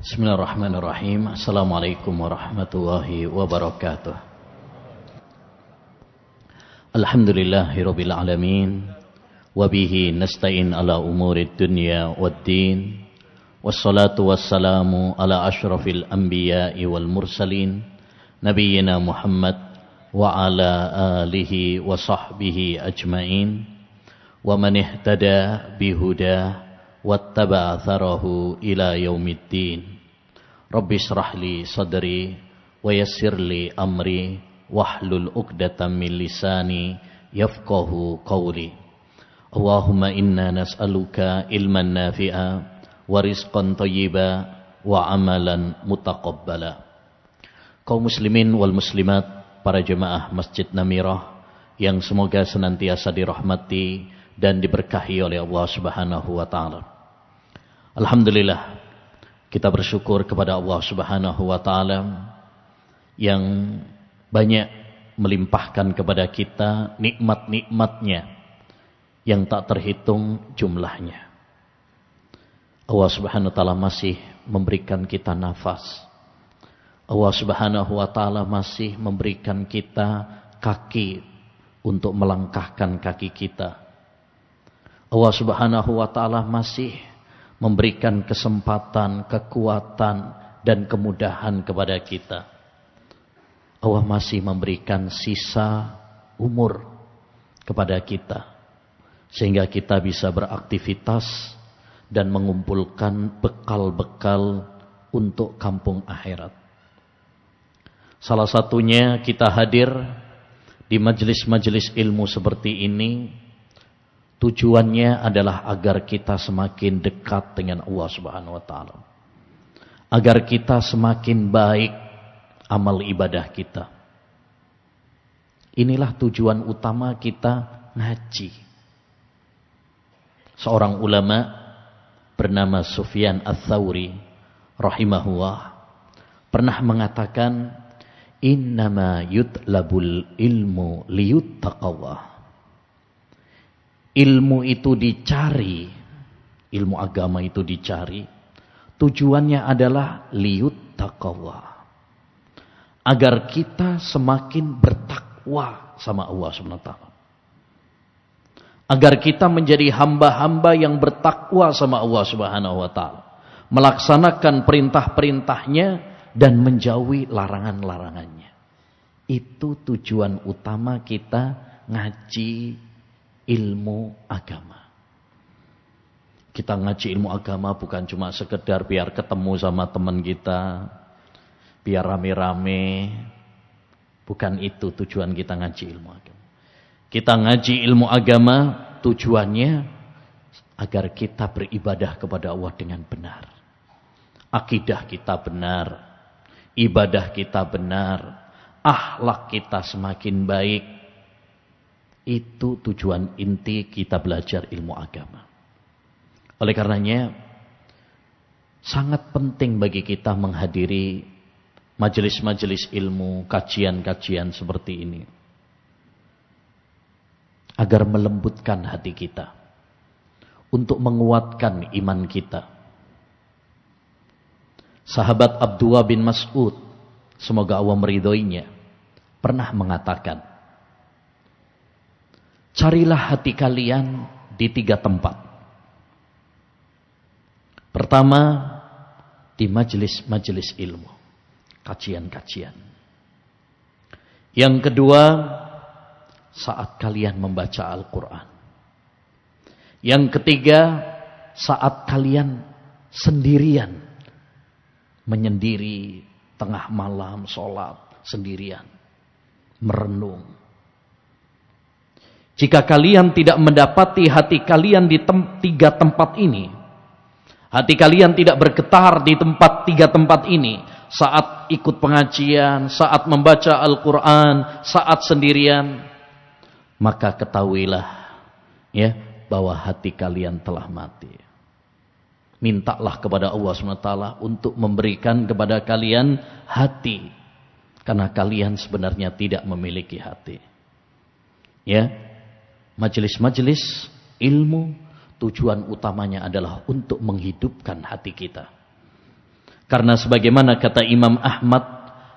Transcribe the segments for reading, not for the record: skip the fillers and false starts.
Bismillahirrahmanirrahim. Assalamualaikum warahmatullahi wabarakatuh. Alhamdulillahirabbil alamin. Wabihi nasta'in ala umurid dunya waddin. Wassalatu wassalamu ala asyrafil anbiya'i wal mursalin. Nabiyyina Muhammad wa ala alihi wa sahbihi ajma'in. Wa man ihtada bihudah wattaba'a atharahu ila yaumiddin. Rabbi shrah li sadri wa yassir li amri wahlul 'uqdatam min lisani yafqahu qawli. Allahumma inna nas'aluka ilman nafi'a wa rizqan thayyiba wa amalan mutaqabbala. Kaum muslimin wal muslimat, para jemaah Masjid Namirah yang semoga senantiasa dirahmati dan diberkahi oleh Allah Subhanahu wa taala. Alhamdulillah, kita bersyukur kepada Allah Subhanahu wa taala yang banyak melimpahkan kepada kita nikmat-nikmatnya yang tak terhitung jumlahnya. Allah Subhanahu wa taala masih memberikan kita nafas. Allah Subhanahu wa taala masih memberikan kita kaki untuk melangkahkan kaki kita. Allah Subhanahu wa taala masih memberikan kesempatan, kekuatan dan kemudahan kepada kita. Allah masih memberikan sisa umur kepada kita sehingga kita bisa beraktivitas dan mengumpulkan bekal-bekal untuk kampung akhirat. Salah satunya kita hadir di majelis-majelis ilmu seperti ini. Tujuannya adalah agar kita semakin dekat dengan Allah Subhanahu wa taala. Agar kita semakin baik amal ibadah kita. Inilah tujuan utama kita ngaji. Seorang ulama bernama Sufyan Ats-Tsauri rahimahullah pernah mengatakan, innama yutlabul ilmu liyuttaqallah. Ilmu itu dicari, ilmu agama itu dicari, tujuannya adalah liyuttaqallah, agar kita semakin bertakwa sama Allah Subhanahu wa taala. Agar kita menjadi hamba-hamba yang bertakwa sama Allah Subhanahu wa taala, melaksanakan perintah-perintahnya dan menjauhi larangan-larangannya. Itu tujuan utama kita ngaji ilmu agama. Kita ngaji ilmu agama bukan cuma sekedar biar ketemu sama teman kita, biar rame-rame. Bukan itu tujuan kita ngaji ilmu agama. Kita ngaji ilmu agama tujuannya agar kita beribadah kepada Allah dengan benar. Akidah kita benar, ibadah kita benar, akhlak kita semakin baik. Itu tujuan inti kita belajar ilmu agama. Oleh karenanya, sangat penting bagi kita menghadiri majelis-majelis ilmu, kajian-kajian seperti ini. Agar melembutkan hati kita. Untuk menguatkan iman kita. Sahabat Abdullah bin Mas'ud, semoga Allah meridhoinya, pernah mengatakan, carilah hati kalian di 3 tempat. Pertama, di majelis-majelis ilmu, kajian-kajian. Yang kedua, saat kalian membaca Al-Quran. Yang ketiga, saat kalian sendirian, menyendiri, tengah malam, sholat, sendirian, merenung. Jika kalian tidak mendapati hati kalian di 3 tempat ini, hati kalian tidak bergetar di 3 tempat ini, saat ikut pengajian, saat membaca Al-Quran, saat sendirian, maka ketahuilah ya bahwa hati kalian telah mati. Mintalah kepada Allah SWT untuk memberikan kepada kalian hati, karena kalian sebenarnya tidak memiliki hati. Ya. Majelis-majelis ilmu tujuan utamanya adalah untuk menghidupkan hati kita. Karena sebagaimana kata Imam Ahmad,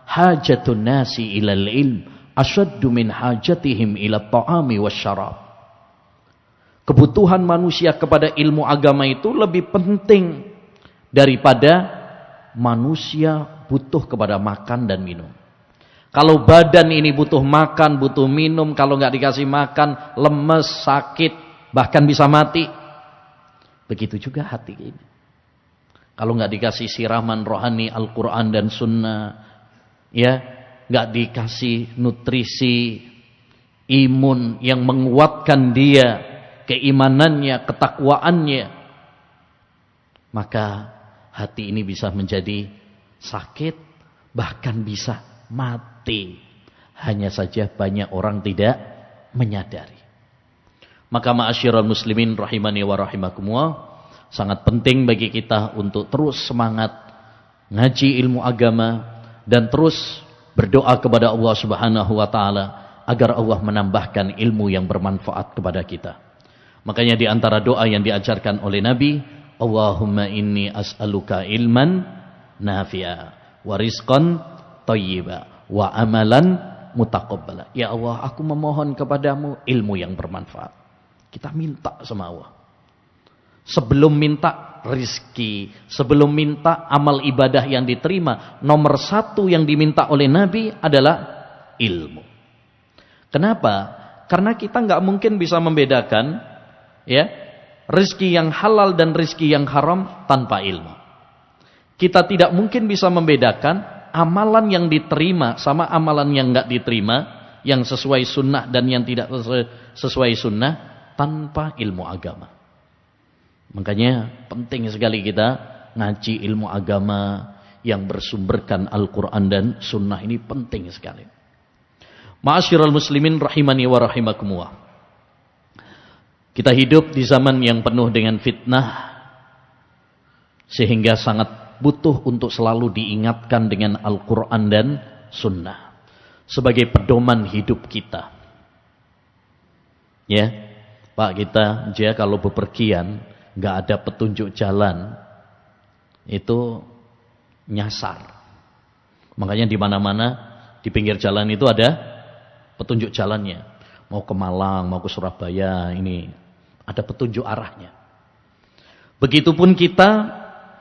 hajatun nasi ilal ilm asyaddu min hajatihim ila ta'ami wasyarab. Kebutuhan manusia kepada ilmu agama itu lebih penting daripada manusia butuh kepada makan dan minum. Kalau badan ini butuh makan, butuh minum, kalau nggak dikasih makan, lemes, sakit, bahkan bisa mati. Begitu juga hati ini. Kalau nggak dikasih siraman rohani Al-Quran dan Sunnah, ya, nggak dikasih nutrisi imun yang menguatkan dia, keimanannya, ketakwaannya, maka hati ini bisa menjadi sakit, bahkan bisa mati. Hanya saja banyak orang tidak menyadari. Maka ma'asyiral muslimin rahimani wa rahimakumullah, sangat penting bagi kita untuk terus semangat ngaji ilmu agama dan terus berdoa kepada Allah Subhanahu wa taala agar Allah menambahkan ilmu yang bermanfaat kepada kita. Makanya di antara doa yang diajarkan oleh Nabi, Allahumma inni as'aluka ilman nafi'a wa rizqan thayyiba wa amalan mutaqabbala. Ya Allah, aku memohon kepadamu ilmu yang bermanfaat. Kita minta sama Allah. Sebelum minta rizki, sebelum minta amal ibadah yang diterima, nomor satu yang diminta oleh Nabi adalah ilmu. Kenapa? Karena kita nggak mungkin bisa membedakan, ya, rizki yang halal dan rizki yang haram tanpa ilmu. Kita tidak mungkin bisa membedakan amalan yang diterima sama amalan yang nggak diterima, yang sesuai sunnah dan yang tidak sesuai sunnah tanpa ilmu agama. Makanya penting sekali kita ngaji ilmu agama yang bersumberkan Al-Quran dan Sunnah, ini penting sekali. Ma'asyiral muslimin rahimani wa rahimakumullah. Kita hidup di zaman yang penuh dengan fitnah, sehingga sangat butuh untuk selalu diingatkan dengan Al-Quran dan Sunnah sebagai pedoman hidup kita. Ya, Pak, kita aja kalau bepergian nggak ada petunjuk jalan, itu nyasar. Makanya di mana-mana di pinggir jalan itu ada petunjuk jalannya. Mau ke Malang, mau ke Surabaya, ini ada petunjuk arahnya. Begitupun kita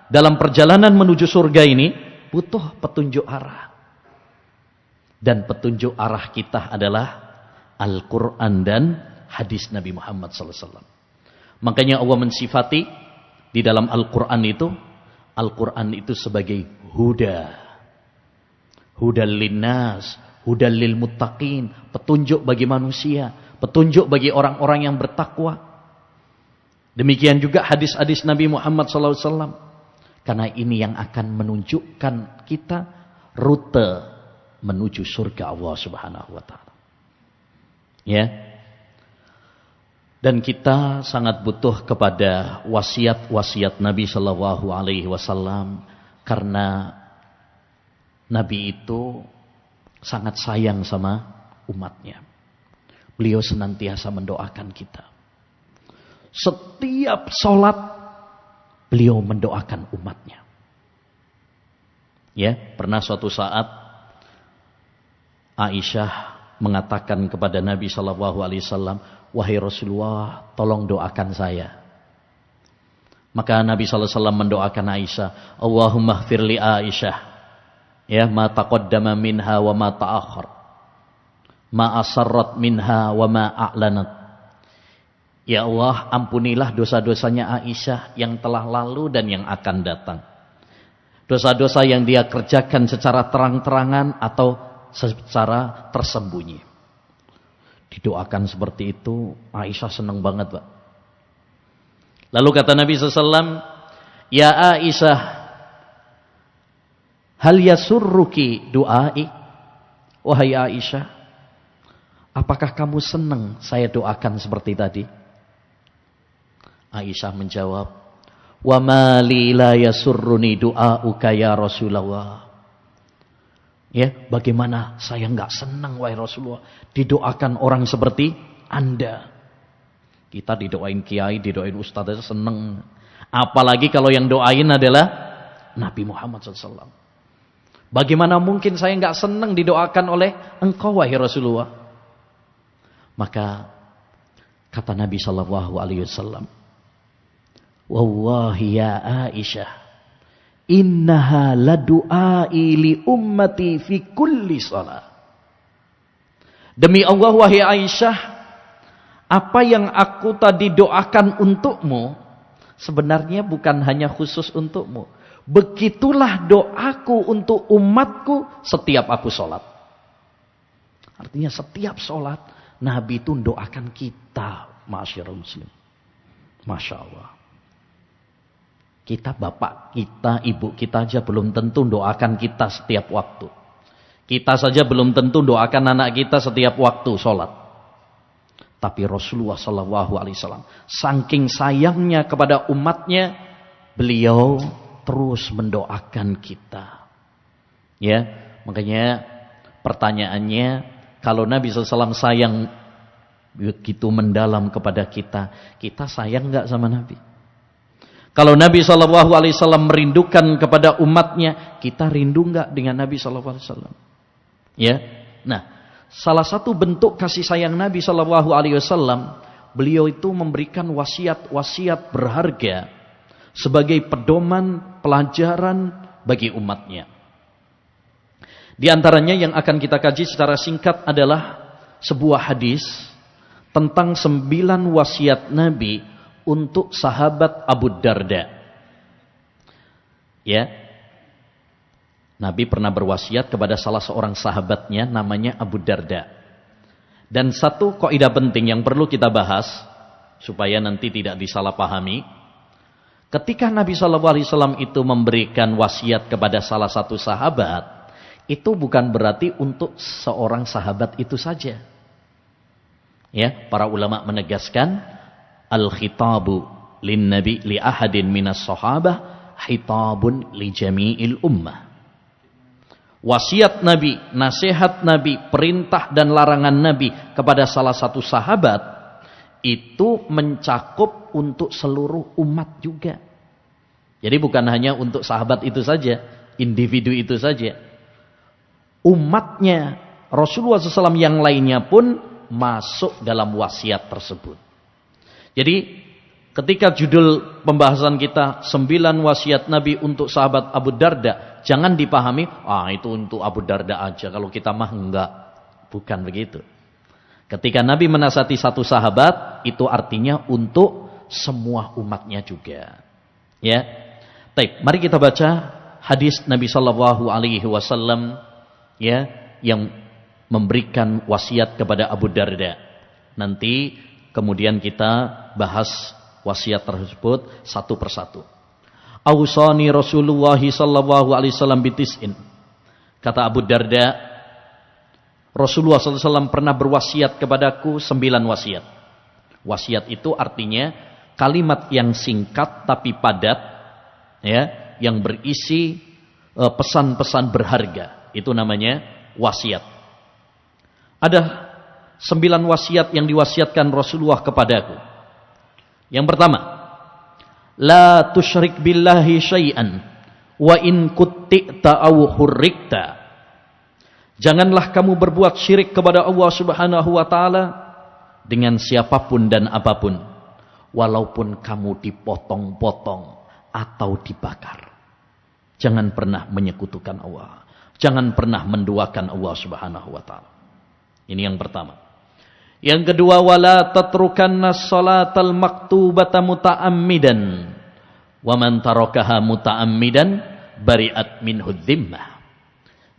dalam perjalanan menuju surga ini butuh petunjuk arah. Dan petunjuk arah kita adalah Al-Quran dan hadis Nabi Muhammad SAW. Makanya Allah mensifati di dalam Al-Quran itu sebagai huda. Hudal linnas, hudal lil muttaqin, petunjuk bagi manusia, petunjuk bagi orang-orang yang bertakwa. Demikian juga hadis-hadis Nabi Muhammad SAW. Karena ini yang akan menunjukkan kita rute menuju surga Allah Subhanahu wa taala. Ya. Dan kita sangat butuh kepada wasiat-wasiat Nabi Shallallahu Alaihi Wasallam, karena Nabi itu sangat sayang sama umatnya. Beliau senantiasa mendoakan kita. Setiap sholat beliau mendoakan umatnya. Ya, pernah suatu saat Aisyah mengatakan kepada Nabi Shallallahu Alaihi Wasallam, wahai Rasulullah, tolong doakan saya. Maka Nabi SAW mendoakan Aisyah, Allahumma ighfir li Aisyah, ya, ma taqaddama minha wa ma ta'akhir, ma asarrat minha wa ma a'lanat. Ya Allah, ampunilah dosa-dosanya Aisyah yang telah lalu dan yang akan datang. Dosa-dosa yang dia kerjakan secara terang-terangan atau secara tersembunyi. Didoakan seperti itu, Aisyah senang banget, Pak. Lalu kata Nabi SAW, ya Aisyah, hal yasurruki du'ai? Wahai Aisyah, apakah kamu senang saya doakan seperti tadi? Aisyah menjawab, wa ma li la yasurruni du'auka ya Rasulullah. Ya, bagaimana saya enggak senang wahai Rasulullah didoakan orang seperti Anda. Kita didoain kiai, didoain ustaz aja senang. Apalagi kalau yang doain adalah Nabi Muhammad SAW. Bagaimana mungkin saya nggak senang didoakan oleh engkau wahai Rasulullah? Maka kata Nabi SAW, wallahi ya Aisyah, innaha ladu'ai li ummati fi kulli shalah. Demi Allah wahai Aisyah, apa yang aku tadi doakan untukmu sebenarnya bukan hanya khusus untukmu. Begitulah doaku untuk umatku setiap aku sholat. Artinya setiap sholat Nabi itu doakan kita, ma'asyiral muslim. Masya Allah. Kita bapak kita, ibu kita aja belum tentu doakan kita setiap waktu. Kita saja belum tentu doakan anak kita setiap waktu sholat. Tapi Rasulullah SAW saking sayangnya kepada umatnya, beliau terus mendoakan kita. Ya, makanya pertanyaannya, kalau Nabi SAW sayang begitu mendalam kepada kita, kita sayang nggak sama Nabi? Kalau Nabi SAW merindukan kepada umatnya, kita rindu nggak dengan Nabi SAW? Ya, nah, salah satu bentuk kasih sayang Nabi SAW, beliau itu memberikan wasiat-wasiat berharga sebagai pedoman pelajaran bagi umatnya. Di antaranya yang akan kita kaji secara singkat adalah sebuah hadis tentang 9 wasiat Nabi untuk sahabat Abu Darda. Ya, Nabi pernah berwasiat kepada salah seorang sahabatnya namanya Abu Darda. Dan satu kaidah penting yang perlu kita bahas supaya nanti tidak disalahpahami. Ketika Nabi SAW itu memberikan wasiat kepada salah satu sahabat, itu bukan berarti untuk seorang sahabat itu saja. Ya, para ulama menegaskan al-khitabu lin nabi li ahadin minas sahabah khitabun li jami'il ummah. Wasiat Nabi, nasihat Nabi, perintah dan larangan Nabi kepada salah satu sahabat itu mencakup untuk seluruh umat juga. Jadi bukan hanya untuk sahabat itu saja, individu itu saja. Umatnya Rasulullah SAW yang lainnya pun masuk dalam wasiat tersebut. Jadi ketika judul pembahasan kita 9 wasiat Nabi untuk sahabat Abu Darda, jangan dipahami, itu untuk Abu Darda aja, kalau kita mah enggak. Bukan begitu. Ketika Nabi menasihati satu sahabat, itu artinya untuk semua umatnya juga. Ya. Baik, mari kita baca hadis Nabi SAW ya, yang memberikan wasiat kepada Abu Darda. Nanti kemudian kita bahas wasiat tersebut satu persatu. Ausani Rasulullah SAW bitis'in. Kata Abu Darda, Rasulullah SAW pernah berwasiat kepadaku 9 wasiat. Wasiat itu artinya kalimat yang singkat tapi padat, ya, yang berisi pesan-pesan berharga. Itu namanya wasiat. Ada 9 wasiat yang diwasiatkan Rasulullah kepadaku. Yang pertama, la tusyrik billahi syai'an wa in kutti'ta aw hurrikta. Janganlah kamu berbuat syirik kepada Allah Subhanahu wa taala dengan siapapun dan apapun, walaupun kamu dipotong-potong atau dibakar. Jangan pernah menyekutukan Allah. Jangan pernah menduakan Allah Subhanahu wa taala. Ini yang pertama. Yang kedua, wala tatrukanna sholatal maktubata muta'ammidan wa man tarakaha muta'ammidan bari'at minhu dhimmah.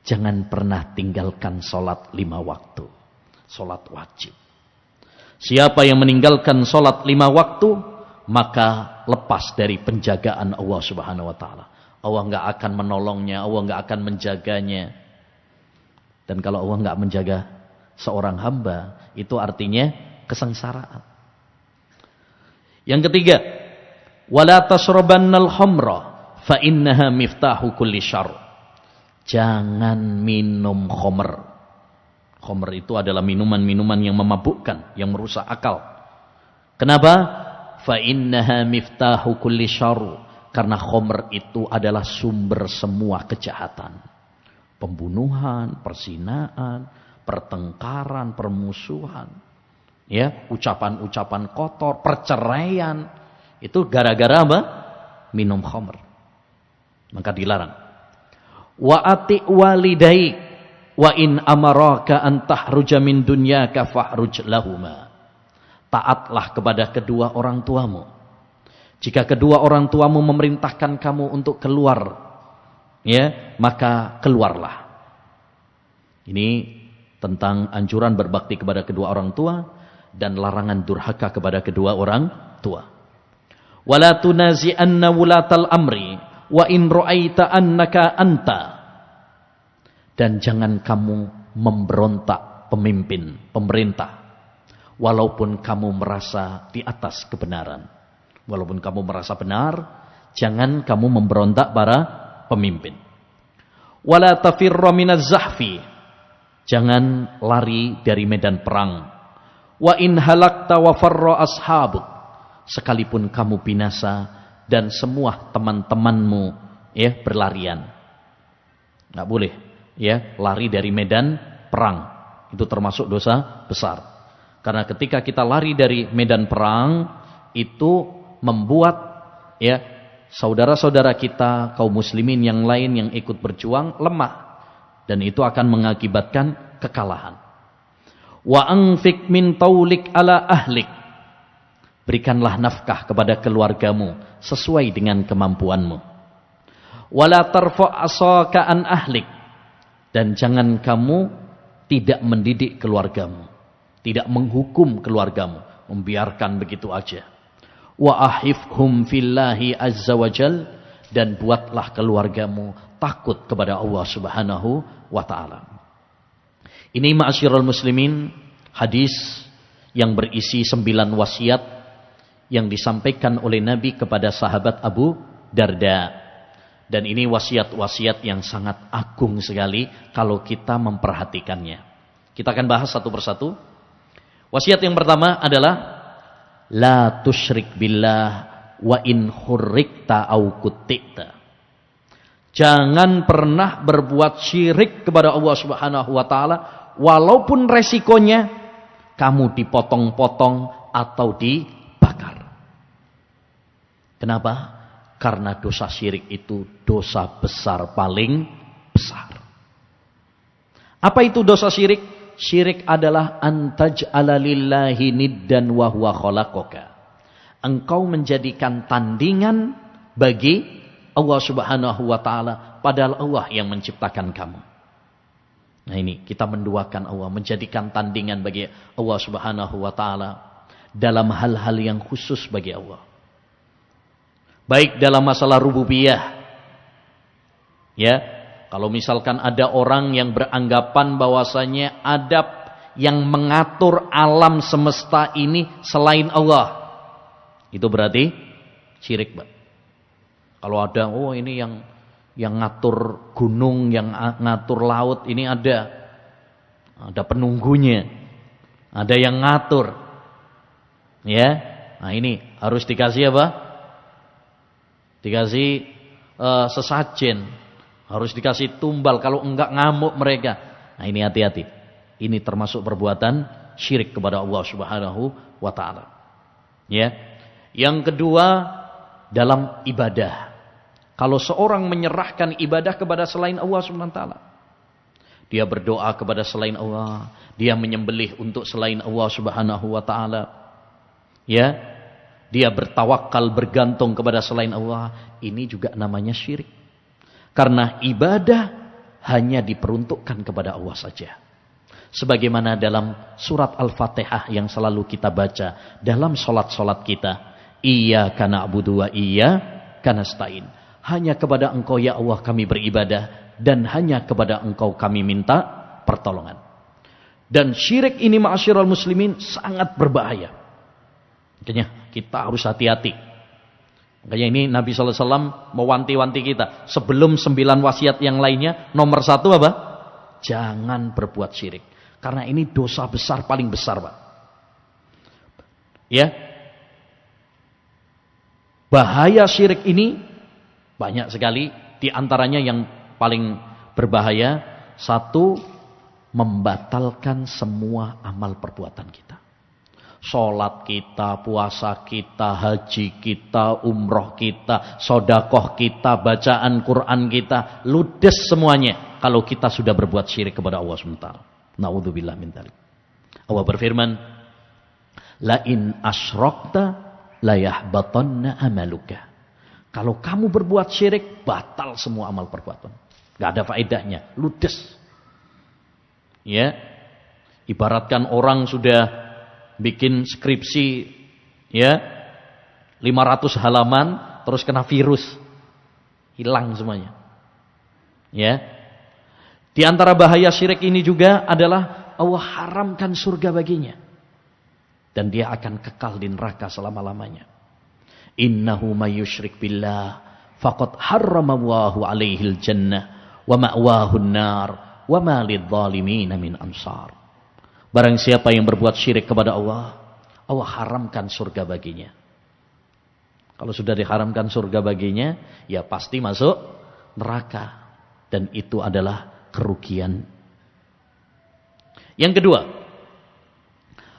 Jangan pernah tinggalkan sholat 5 waktu. Sholat wajib. Siapa yang meninggalkan sholat 5 waktu, maka lepas dari penjagaan Allah Subhanahu wa taala. Allah enggak akan menolongnya, Allah enggak akan menjaganya. Dan kalau Allah enggak menjaga seorang hamba, itu artinya kesengsaraan. Yang ketiga, wala tashrabannal khamra fa innaha miftahu kulli syarr. Jangan minum khamr. Khamr itu adalah minuman-minuman yang memabukkan, yang merusak akal. Kenapa? Fa innaha miftahu kulli syarr. Karena khamr itu adalah sumber semua kejahatan. Pembunuhan, perzinaan, pertengkaran, permusuhan. Ya, ucapan-ucapan kotor, perceraian. Itu gara-gara apa? Minum khamr. Maka dilarang. Wa ati walidaik wa in amaraka an tahruja min dunyaka fahruj lahuma. Taatlah kepada kedua orang tuamu. Jika kedua orang tuamu memerintahkan kamu untuk keluar, ya, maka keluarlah. Ini tentang anjuran berbakti kepada kedua orang tua dan larangan durhaka kepada kedua orang tua. Wala tunazi'anna wulatal amri wa in ra'aita annaka anta. Dan jangan kamu memberontak pemimpin, pemerintah, walaupun kamu merasa di atas kebenaran. Walaupun kamu merasa benar, jangan kamu memberontak para pemimpin. Wala tafirra minaz zahfi. Jangan lari dari medan perang. Wa in halakta wa farra ashabuk. Sekalipun kamu binasa dan semua teman-temanmu ya berlarian. Enggak boleh ya lari dari medan perang. Itu termasuk dosa besar. Karena ketika kita lari dari medan perang itu membuat ya saudara-saudara kita kaum muslimin yang lain yang ikut berjuang lemah dan itu akan mengakibatkan kekalahan. Wa anfik min taulik ala ahlik. Berikanlah nafkah kepada keluargamu sesuai dengan kemampuanmu. Wala tarfa' asaka an ahlik. Dan jangan kamu tidak mendidik keluargamu, tidak menghukum keluargamu, membiarkan begitu aja. Wa ahifhum fillahi azza wajal. Dan buatlah keluargamu takut kepada Allah subhanahu wa ta'ala. Ini ma'asyiral muslimin, hadis yang berisi 9 wasiat yang disampaikan oleh Nabi kepada sahabat Abu Darda. Dan ini wasiat-wasiat yang sangat agung sekali kalau kita memperhatikannya. Kita akan bahas satu persatu. Wasiat yang pertama adalah la tusyrik billah wa in hurrikta au kuttikta. Jangan pernah berbuat syirik kepada Allah Subhanahu wa taala walaupun resikonya kamu dipotong-potong atau dibakar. Kenapa? Karena dosa syirik itu dosa besar paling besar. Apa itu dosa syirik? Syirik adalah antaj'ala lillahi niddan wa huwa khalaqaka. Engkau menjadikan tandingan bagi Allah Subhanahu wa taala padahal Allah yang menciptakan kamu. Nah ini kita menduakan Allah, menjadikan tandingan bagi Allah Subhanahu wa taala dalam hal-hal yang khusus bagi Allah. Baik dalam masalah rububiyah. Ya, kalau misalkan ada orang yang beranggapan bahwasanya ada yang mengatur alam semesta ini selain Allah, itu berarti syirik, Pak. Kalau ada ini yang ngatur gunung, yang ngatur laut, ini ada penunggunya. Ada yang ngatur. Ya. Nah, ini harus dikasih apa? Dikasih sesajen. Harus dikasih tumbal, kalau enggak ngamuk mereka. Nah, ini hati-hati. Ini termasuk perbuatan syirik kepada Allah Subhanahu wa taala. Ya. Yang kedua, dalam ibadah. Kalau seorang menyerahkan ibadah kepada selain Allah Subhanahu wa taala, dia berdoa kepada selain Allah, dia menyembelih untuk selain Allah Subhanahu wa taala. Ya. Dia bertawakal, bergantung kepada selain Allah, ini juga namanya syirik. Karena ibadah hanya diperuntukkan kepada Allah saja. Sebagaimana dalam surat Al-Fatihah yang selalu kita baca dalam solat-solat kita. Iyyaka na'budu wa iyyaka nasta'in. Hanya kepada Engkau ya Allah kami beribadah dan hanya kepada Engkau kami minta pertolongan. Dan syirik ini ma'asyiral muslimin sangat berbahaya. Makanya kita harus hati-hati. Makanya ini Nabi SAW mewanti-wanti kita. Sebelum 9 wasiat yang lainnya, nomor 1 apa? Jangan berbuat syirik. Karena ini dosa besar paling besar, Pak. Ya. Bahaya syirik ini Banyak sekali, di antaranya yang paling berbahaya, satu, membatalkan semua amal perbuatan kita. Sholat kita, puasa kita, haji kita, umroh kita, sodakoh kita, bacaan Quran kita, ludes semuanya kalau kita sudah berbuat syirik kepada Allah SWT. Na'udzubillah min dzalik. Allah berfirman, la in asyrakta la yahbatanna amaluka. Kalau kamu berbuat syirik, batal semua amal perbuatan. Gak ada faedahnya, ludes. Ya, ibaratkan orang sudah bikin skripsi ya 500 halaman terus kena virus, hilang semuanya. Ya. Di antara bahaya syirik ini juga adalah Allah haramkan surga baginya dan dia akan kekal di neraka selama-lamanya. Innahu may yusyrik billah faqad harramallahu alaihil jannah wa ma'wahun nar wa ma lidh-dhalimin min ansar. Barang siapa yang berbuat syirik kepada Allah, Allah haramkan surga baginya. Kalau sudah diharamkan surga baginya, ya pasti masuk neraka. Dan itu adalah kerugian. Yang kedua,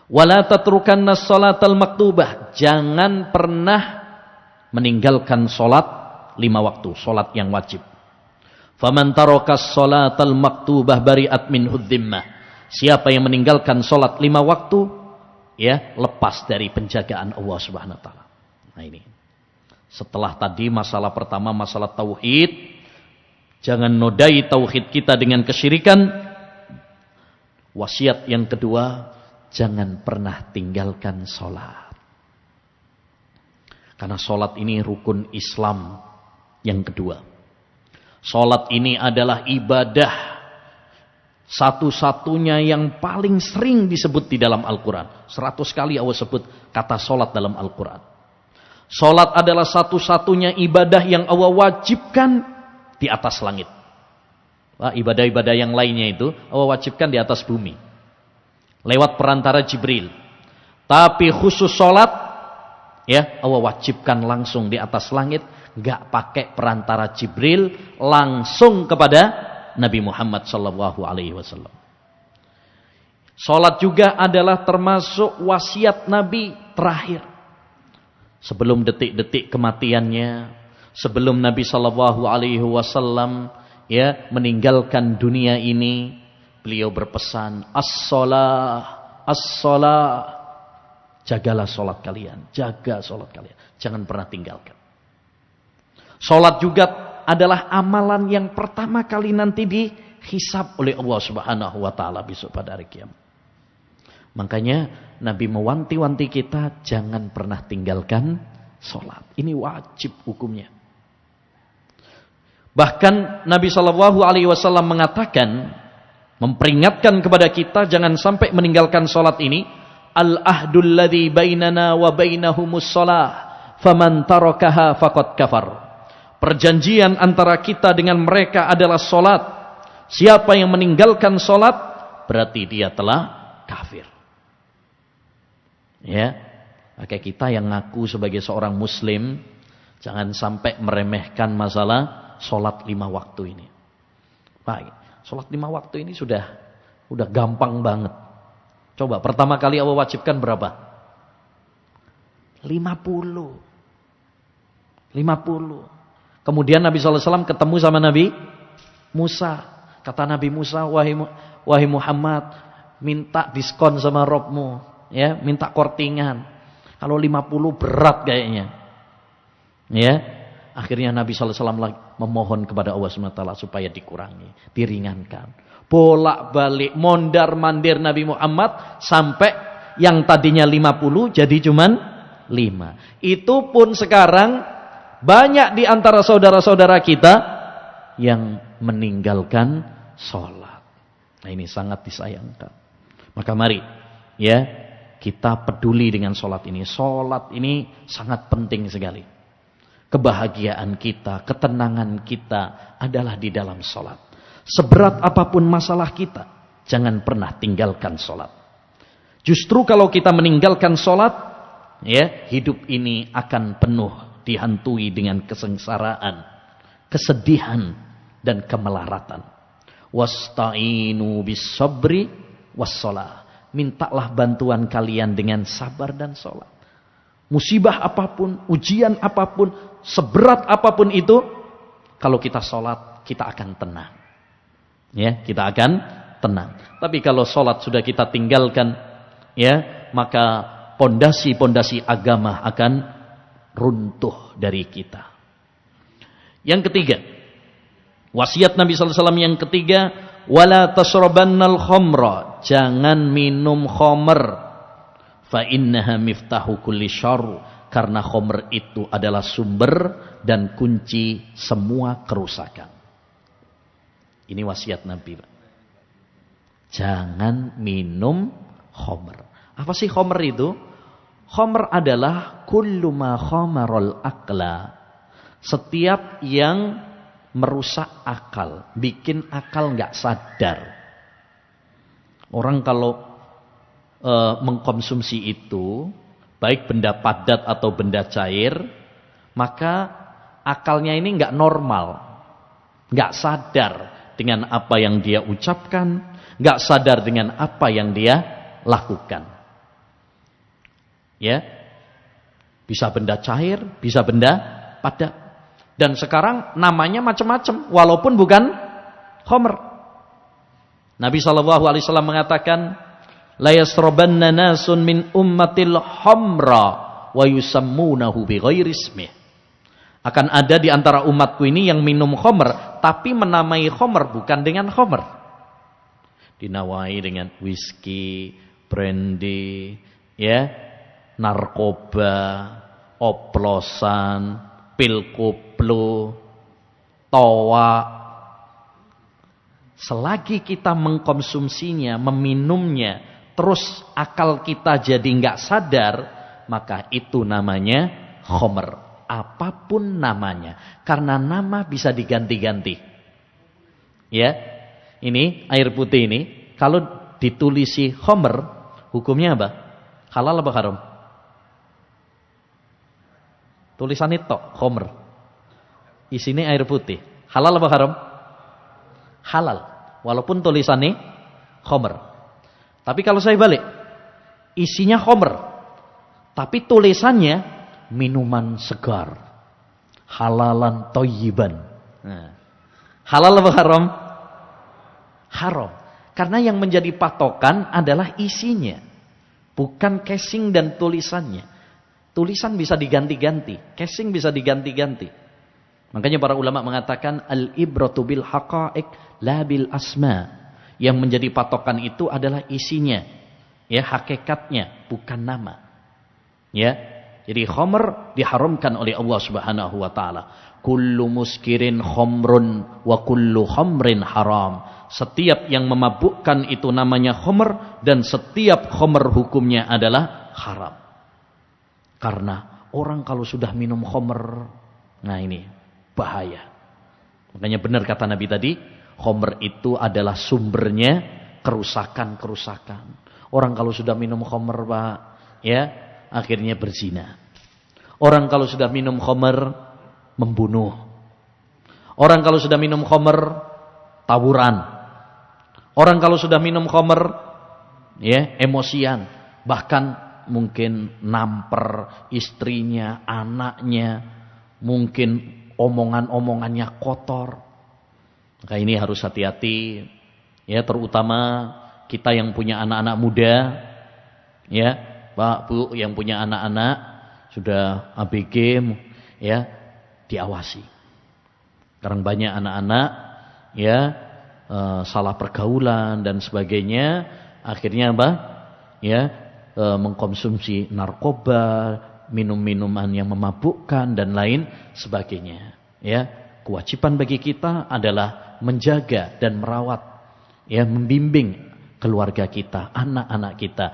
wala tatrukanna sholatal maktubah. Jangan pernah meninggalkan sholat 5 waktu, sholat yang wajib. Faman tarokas sholatal maktubah bari'at minhu dhimmah. Siapa yang meninggalkan sholat 5 waktu, ya lepas dari penjagaan Allah Subhanahu Wa Taala. Nah ini, setelah tadi masalah pertama masalah tauhid, jangan nodai tauhid kita dengan kesyirikan. Wasiat yang kedua, jangan pernah tinggalkan sholat. Karena sholat ini rukun Islam yang kedua. Sholat ini adalah ibadah satu-satunya yang paling sering disebut di dalam Al-Quran. 100 kali Allah sebut kata sholat dalam Al-Quran. Sholat adalah satu-satunya ibadah yang Allah wajibkan di atas langit. Ibadah-ibadah yang lainnya itu Allah wajibkan di atas bumi, lewat perantara Jibril. Tapi khusus sholat, ya Allah wajibkan langsung di atas langit, gak pakai perantara Jibril, langsung kepada Nabi Muhammad sallallahu alaihi wasallam. Salat juga adalah termasuk wasiat Nabi terakhir. Sebelum detik-detik kematiannya, sebelum Nabi sallallahu alaihi wasallam ya meninggalkan dunia ini, beliau berpesan, as-shalah, as-shalah. Jagalah salat kalian, jaga salat kalian, jangan pernah tinggalkan. Salat juga adalah amalan yang pertama kali nanti dihisab oleh Allah Subhanahu wa taala besok pada hari kiamat. Makanya Nabi mewanti-wanti kita jangan pernah tinggalkan salat. Ini wajib hukumnya. Bahkan Nabi sallallahu alaihi wasallam mengatakan, memperingatkan kepada kita jangan sampai meninggalkan salat ini. Al-ahdul ladzi bainana wa bainahumus shalah, faman tarakaha faqad kafar. Perjanjian antara kita dengan mereka adalah solat. Siapa yang meninggalkan solat, berarti dia telah kafir. Ya, maka kita yang ngaku sebagai seorang muslim, jangan sampai meremehkan masalah solat 5 waktu ini. Baik, solat 5 waktu ini sudah gampang banget. Coba pertama kali Allah wajibkan berapa? 50. Kemudian Nabi SAW ketemu sama Nabi Musa. Kata Nabi Musa, wahai Muhammad, minta diskon sama Robmu, ya, minta kortingan. Kalau 50 berat kayaknya. Ya, akhirnya Nabi SAW memohon kepada Allah SWT supaya dikurangi, diringankan. Bolak-balik, mondar-mandir Nabi Muhammad sampai yang tadinya 50 jadi cuman 5. Itu pun sekarang banyak di antara saudara-saudara kita yang meninggalkan sholat. Nah ini sangat disayangkan. Maka mari ya kita peduli dengan sholat ini. Sholat ini sangat penting sekali. Kebahagiaan kita, ketenangan kita adalah di dalam sholat. Seberat apapun masalah kita, jangan pernah tinggalkan sholat. Justru kalau kita meninggalkan sholat, ya hidup ini akan penuh dihantui dengan kesengsaraan, kesedihan dan kemelaratan. Wasta'inu bis-sabri was-shalah. Mintalah bantuan kalian dengan sabar dan salat. Musibah apapun, ujian apapun, seberat apapun itu, kalau kita salat, kita akan tenang. Ya, kita akan tenang. Tapi kalau salat sudah kita tinggalkan, ya, maka pondasi-pondasi agama akan runtuh dari kita. Yang ketiga, wasiat Nabi sallallahu alaihi wasallam yang ketiga, wala tasrabannal khamra, jangan minum khamr, fa innaha miftahu kulli syarr, karena khamr itu adalah sumber dan kunci semua kerusakan. Ini wasiat Nabi. Jangan minum khamr. Apa sih khamr itu? Khamr adalah kullu ma khamarul aqla. Setiap yang merusak akal, bikin akal nggak sadar. Orang kalau mengkonsumsi itu, baik benda padat atau benda cair, maka akalnya ini nggak normal, nggak sadar dengan apa yang dia ucapkan, nggak sadar dengan apa yang dia lakukan. Ya, bisa benda cair, bisa benda padat. Dan sekarang namanya macam-macam, walaupun bukan khamr. Nabi SAW mengatakan, la yasrabanna nasun min ummatil khamra wa yusammunahu bighairi ismih. Akan ada di antara umatku ini yang minum khamr, tapi menamai khamr bukan dengan khamr. Dinawai dengan whisky, brandy, ya, narkoba, oplosan, pil koplo, toa. Selagi kita mengkonsumsinya, meminumnya, terus akal kita jadi nggak sadar, maka itu namanya khamr. Apapun namanya, karena nama bisa diganti-ganti. Ya, ini air putih ini, kalau ditulisi khamr, hukumnya apa? Halal apa haram? Tulisan itu khamr. Isinya air putih. Halal apa haram? Halal. Walaupun tulisannya khamr. Tapi kalau saya balik, isinya khamr, tapi tulisannya minuman segar. Halalan thayyiban. Nah, halal apa haram? Haram. Karena yang menjadi patokan adalah isinya, bukan casing dan tulisannya. Tulisan bisa diganti-ganti, casing bisa diganti-ganti. Makanya para ulama mengatakan al-ibratu bil haqa'iq la bil asma. Yang menjadi patokan itu adalah isinya, ya, hakikatnya, bukan nama. Ya. Jadi khamr diharamkan oleh Allah Subhanahu wa taala. Kullu muskirin khamrun wa kullu khamrin haram. Setiap yang memabukkan itu namanya khamr, dan setiap khamr hukumnya adalah haram. Karena orang kalau sudah minum khamr, nah ini bahaya. Makanya benar kata Nabi tadi, khamr itu adalah sumbernya kerusakan-kerusakan. Orang kalau sudah minum khamr, Pak, ya, akhirnya berzina. Orang kalau sudah minum khamr, membunuh. Orang kalau sudah minum khamr, tawuran. Orang kalau sudah minum khamr, ya, emosian, bahkan mungkin namper istrinya, anaknya, mungkin omongan-omongannya kotor. Maka ini harus hati-hati, ya, terutama kita yang punya anak-anak muda, ya, Pak, Bu, yang punya anak-anak sudah ABG, ya, diawasi. Sekarang banyak anak-anak, ya, salah pergaulan dan sebagainya, akhirnya apa? Ya, mengkonsumsi narkoba, minum-minuman yang memabukkan dan lain sebagainya. Ya, kewajiban bagi kita adalah menjaga dan merawat, ya, membimbing keluarga kita, anak-anak kita.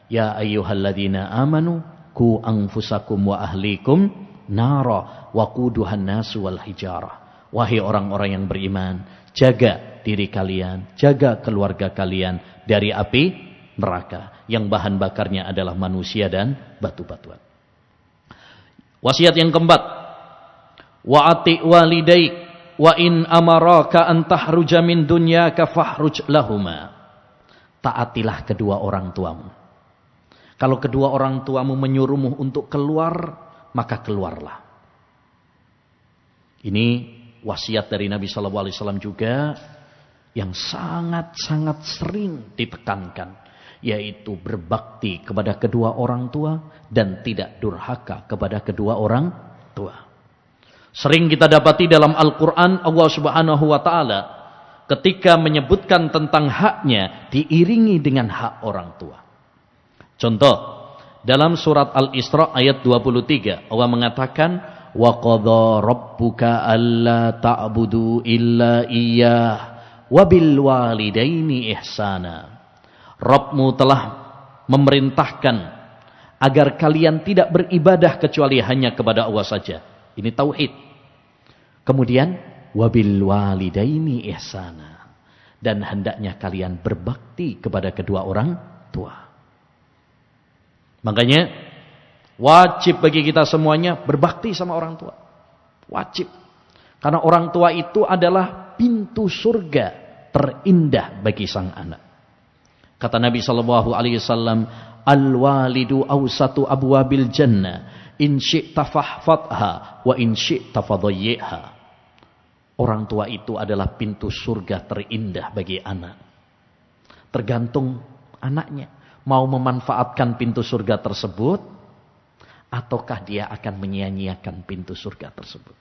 Ya ayyuhalladzina amanu qu anfusakum wa ahlikum nara waquduhan nasu wal hijarah. Wahai orang-orang yang beriman, jaga diri kalian, jaga keluarga kalian dari api neraka yang bahan bakarnya adalah manusia dan batu-batuan. Wasiat yang keempat, wa'ati walidaik, wa in amaraka an tahruja min dunyaka fahruj lahuma. Taatilah kedua orang tuamu. Kalau kedua orang tuamu menyuruhmu untuk keluar, maka keluarlah. Ini wasiat dari Nabi SAW juga yang sangat-sangat sering ditekankan, yaitu berbakti kepada kedua orang tua dan tidak durhaka kepada kedua orang tua. Sering kita dapati dalam Al-Quran, Allah Subhanahu wa Ta'ala ketika menyebutkan tentang haknya diiringi dengan hak orang tua. Contoh, dalam surat Al-Isra ayat 23, Allah mengatakan, wa qadha rabbuka alla ta'budu illa iyyah wa bil walidaini ihsana. Rabbmu telah memerintahkan agar kalian tidak beribadah kecuali hanya kepada Allah saja. Ini tauhid. Kemudian wabil walidaini ihsana, dan hendaknya kalian berbakti kepada kedua orang tua. Makanya wajib bagi kita semuanya berbakti sama orang tua. Wajib. Karena orang tua itu adalah pintu surga terindah bagi sang anak. Kata Nabi SAW, al-walidu awsatu abwabil jannah, in syi'ta fahfadha wa in syi'ta fadayyi'ha. Orang tua itu adalah pintu surga terindah bagi anak. Tergantung anaknya mau memanfaatkan pintu surga tersebut, ataukah dia akan menyia-nyiakan pintu surga tersebut.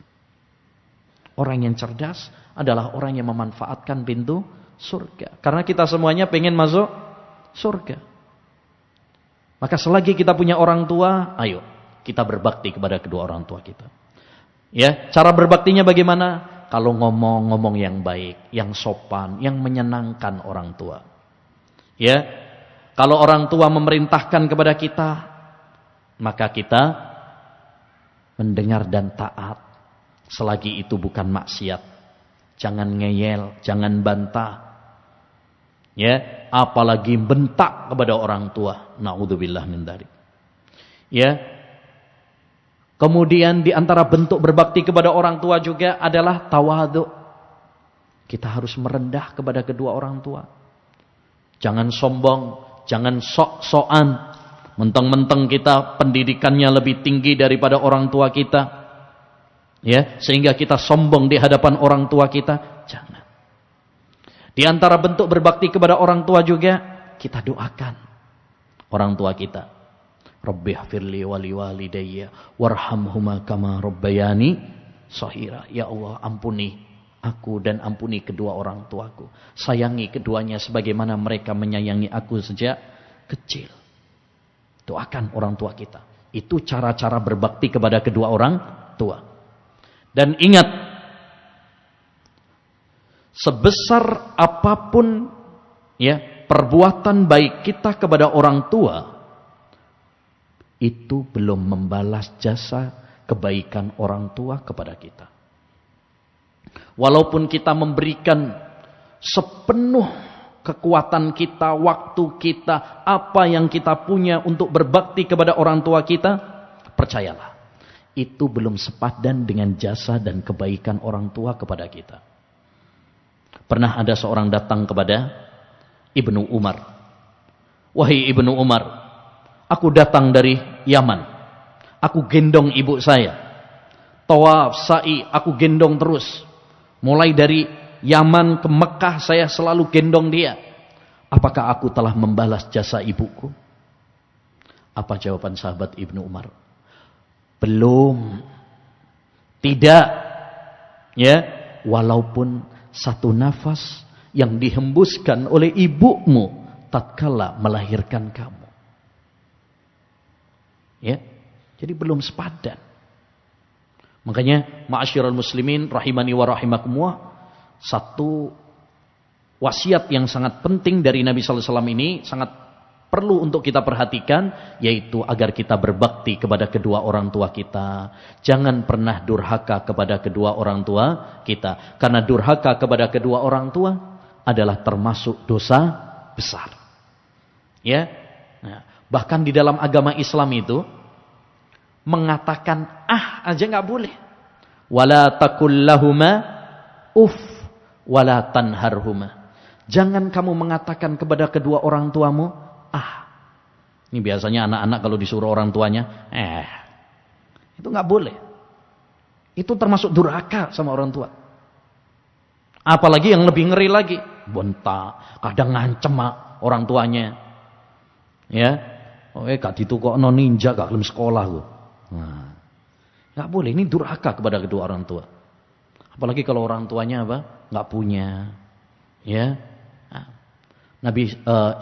Orang yang cerdas adalah orang yang memanfaatkan pintu surga. Karena kita semuanya pengen masuk surga. Maka selagi kita punya orang tua, ayo kita berbakti kepada kedua orang tua kita. Ya, cara berbaktinya bagaimana? Kalau ngomong yang baik, yang sopan, yang menyenangkan orang tua. Ya, kalau orang tua memerintahkan kepada kita, maka kita mendengar dan taat. Selagi itu bukan maksiat. Jangan ngeyel, jangan bantah. Ya, apalagi bentak kepada orang tua. Na'udzubillah min dzalik. Ya. Kemudian di antara bentuk berbakti kepada orang tua juga adalah tawadhu. Kita harus merendah kepada kedua orang tua. Jangan sombong, jangan sok-sokan. Menteng-menteng kita pendidikannya lebih tinggi daripada orang tua kita. Ya, sehingga kita sombong di hadapan orang tua kita. Jangan. Di antara bentuk berbakti kepada orang tua juga, kita doakan orang tua kita. Rabbighfirli wa liwalidayya warhamhuma kama rabbayani shaghira. Ya Allah, ampuni aku dan ampuni kedua orang tuaku. Sayangi keduanya sebagaimana mereka menyayangi aku sejak kecil. Doakan orang tua kita. Itu cara-cara berbakti kepada kedua orang tua. Dan ingat, sebesar apapun ya perbuatan baik kita kepada orang tua, itu belum membalas jasa kebaikan orang tua kepada kita. Walaupun kita memberikan sepenuh kekuatan kita, waktu kita, apa yang kita punya untuk berbakti kepada orang tua kita, percayalah, itu belum sepadan dengan jasa dan kebaikan orang tua kepada kita. Pernah ada seorang datang kepada Ibnu Umar. Wahai Ibnu Umar, aku datang dari Yaman. Aku gendong ibu saya. Tawaf, sa'i, aku gendong terus. Mulai dari Yaman ke Mekah saya selalu gendong dia. Apakah aku telah membalas jasa ibuku? Apa jawaban sahabat Ibnu Umar? Belum. Tidak. Ya, walaupun satu nafas yang dihembuskan oleh ibumu tatkala melahirkan kamu. Ya. Jadi belum sepadan. Makanya ma'asyiral muslimin rahimani wa rahimakumullah, satu wasiat yang sangat penting dari Nabi sallallahu alaihi wasallam ini sangat perlu untuk kita perhatikan, yaitu agar kita berbakti kepada kedua orang tua kita. Jangan pernah durhaka kepada kedua orang tua kita, karena durhaka kepada kedua orang tua adalah termasuk dosa besar. Ya. Nah, bahkan di dalam agama Islam itu mengatakan aja nggak boleh. Wala taqul lahuma Uf wala tanharhuma. Jangan kamu mengatakan kepada kedua orang tuamu, ah. Ini biasanya anak-anak kalau disuruh orang tuanya, itu nggak boleh. Itu termasuk durhaka sama orang tua. Apalagi yang lebih ngeri lagi, bentak, kadang ngancem orang tuanya. Ya, gak ditukokno ninja, gak gelem sekolah lu. Nah, nggak boleh. Ini durhaka kepada kedua orang tua. Apalagi kalau orang tuanya apa? Nggak punya. Ya.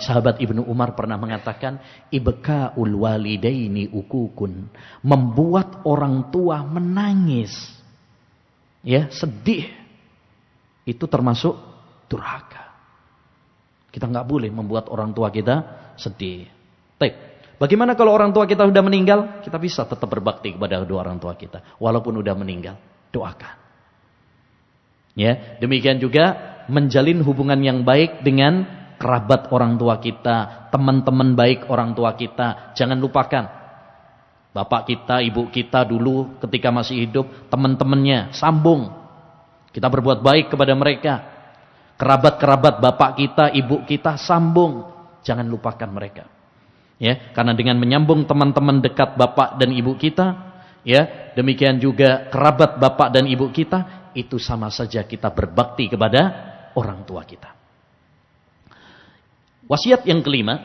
Sahabat Ibnu Umar pernah mengatakan, ibka'ul walidaini ukukun, membuat orang tua menangis, ya, sedih, itu termasuk durhaka. Kita nggak boleh membuat orang tua kita sedih. Baik, bagaimana kalau orang tua kita sudah meninggal? Kita bisa tetap berbakti kepada kedua orang tua kita, walaupun sudah meninggal. Doakan. Ya, demikian juga menjalin hubungan yang baik dengan kerabat orang tua kita, teman-teman baik orang tua kita. Jangan lupakan bapak kita, ibu kita dulu ketika masih hidup, teman-temannya, sambung. Kita berbuat baik kepada mereka. Kerabat-kerabat bapak kita, ibu kita, sambung. Jangan lupakan mereka. Ya, karena dengan menyambung teman-teman dekat bapak dan ibu kita, ya, demikian juga kerabat bapak dan ibu kita, itu sama saja kita berbakti kepada orang tua kita. Wasiat yang kelima,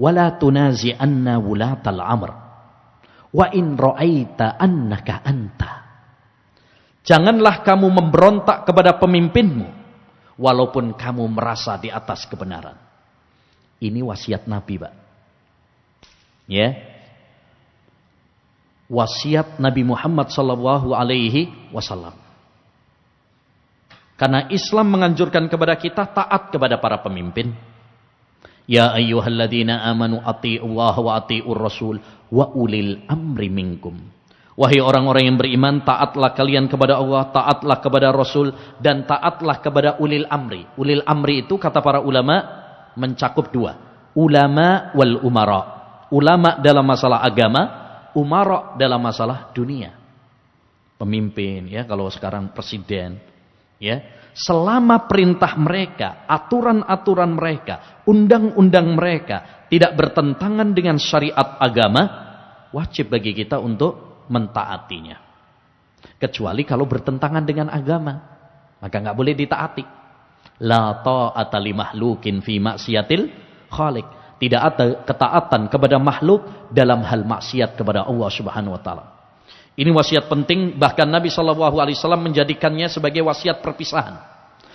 wala tunazi'anna wulatal amr wa in ra'aita annaka anta. Janganlah kamu memberontak kepada pemimpinmu walaupun kamu merasa di atas kebenaran. Ini wasiat Nabi, Pak. Ya. Wasiat Nabi Muhammad sallallahu alaihi wasallam. Karena Islam menganjurkan kepada kita taat kepada para pemimpin. Ya ayyuhalladzina amanu atti'ullaha wa atti'ur rasul wa ulil amri minkum. Wahai orang-orang yang beriman, taatlah kalian kepada Allah, taatlah kepada Rasul, dan taatlah kepada ulil amri. Ulil amri itu kata para ulama mencakup dua. Ulama wal umara. Ulama dalam masalah agama, umara dalam masalah dunia. Pemimpin, ya, kalau sekarang presiden, ya. Selama perintah mereka, aturan-aturan mereka, undang-undang mereka tidak bertentangan dengan syariat agama, wajib bagi kita untuk mentaatinya. Kecuali kalau bertentangan dengan agama, maka nggak boleh ditaati. La ta'ata li mahlukin fi maksiatil khaliq. Tidak ada ketaatan kepada makhluk dalam hal maksiat kepada Allah Subhanahu wa taala. Ini wasiat penting, bahkan Nabi SAW menjadikannya sebagai wasiat perpisahan.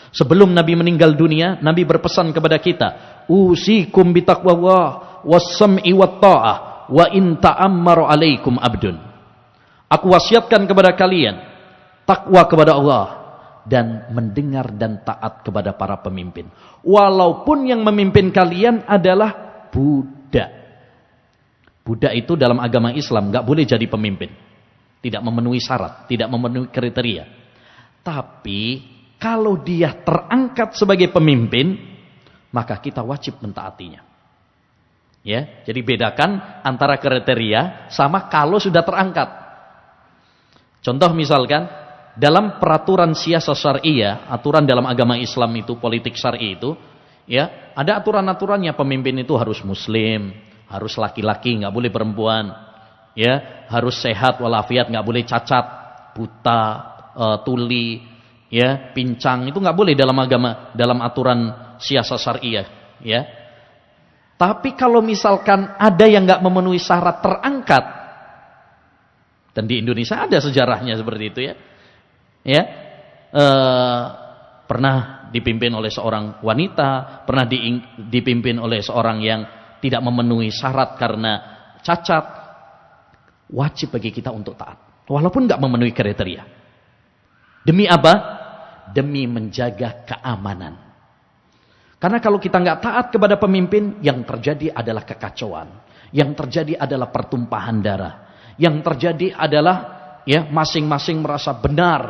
Sebelum Nabi meninggal dunia, Nabi berpesan kepada kita, usikum bitaqwallah was-sam'i wat-ta'ah wa in ta'ammaru 'alaikum abdun. Aku wasiatkan kepada kalian takwa kepada Allah dan mendengar dan taat kepada para pemimpin. Walaupun yang memimpin kalian adalah budak. Budak itu dalam agama Islam enggak boleh jadi pemimpin. Tidak memenuhi syarat, tidak memenuhi kriteria. Tapi kalau dia terangkat sebagai pemimpin, maka kita wajib mentaatinya. Ya, jadi bedakan antara kriteria sama kalau sudah terangkat. Contoh misalkan dalam peraturan siasah syariah, aturan dalam agama Islam itu, politik syar'i itu, ya, ada aturan-aturannya. Pemimpin itu harus muslim, harus laki-laki, nggak boleh perempuan. Ya, harus sehat walafiat, nggak boleh cacat, buta, tuli, ya, pincang, itu nggak boleh dalam agama, dalam aturan siasah syariah, ya. Tapi kalau misalkan ada yang nggak memenuhi syarat terangkat, dan di Indonesia ada sejarahnya seperti itu, ya, ya, pernah dipimpin oleh seorang wanita, pernah dipimpin oleh seorang yang tidak memenuhi syarat karena cacat. Wajib bagi kita untuk taat, walaupun nggak memenuhi kriteria. Demi apa? Demi menjaga keamanan. Karena kalau kita nggak taat kepada pemimpin, yang terjadi adalah kekacauan, yang terjadi adalah pertumpahan darah, yang terjadi adalah, ya, masing-masing merasa benar,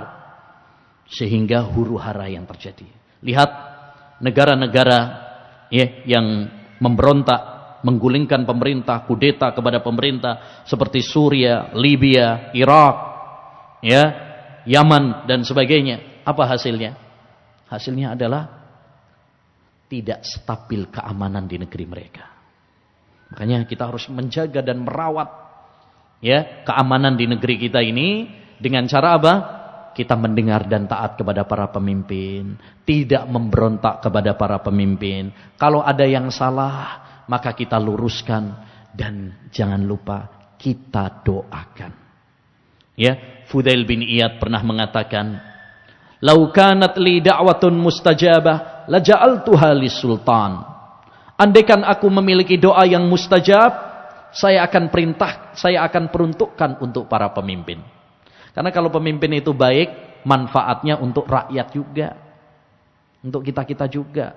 sehingga huru-hara yang terjadi. Lihat negara-negara, ya, yang memberontak, menggulingkan pemerintah, kudeta kepada pemerintah seperti Suria, Libya, Irak, ya, Yaman dan sebagainya. Apa hasilnya? Hasilnya adalah tidak stabil keamanan di negeri mereka. Makanya kita harus menjaga dan merawat ya keamanan di negeri kita ini dengan cara apa? Kita mendengar dan taat kepada para pemimpin, tidak memberontak kepada para pemimpin. Kalau ada yang salah, maka kita luruskan dan jangan lupa kita doakan. Ya, Fudail bin Iyad pernah mengatakan, "Lau kanat li da'watun mustajabah, la ja'altuha lis-sultan." Andaikan aku memiliki doa yang mustajab, saya akan peruntukkan untuk para pemimpin. Karena kalau pemimpin itu baik, manfaatnya untuk rakyat juga. Untuk kita-kita juga.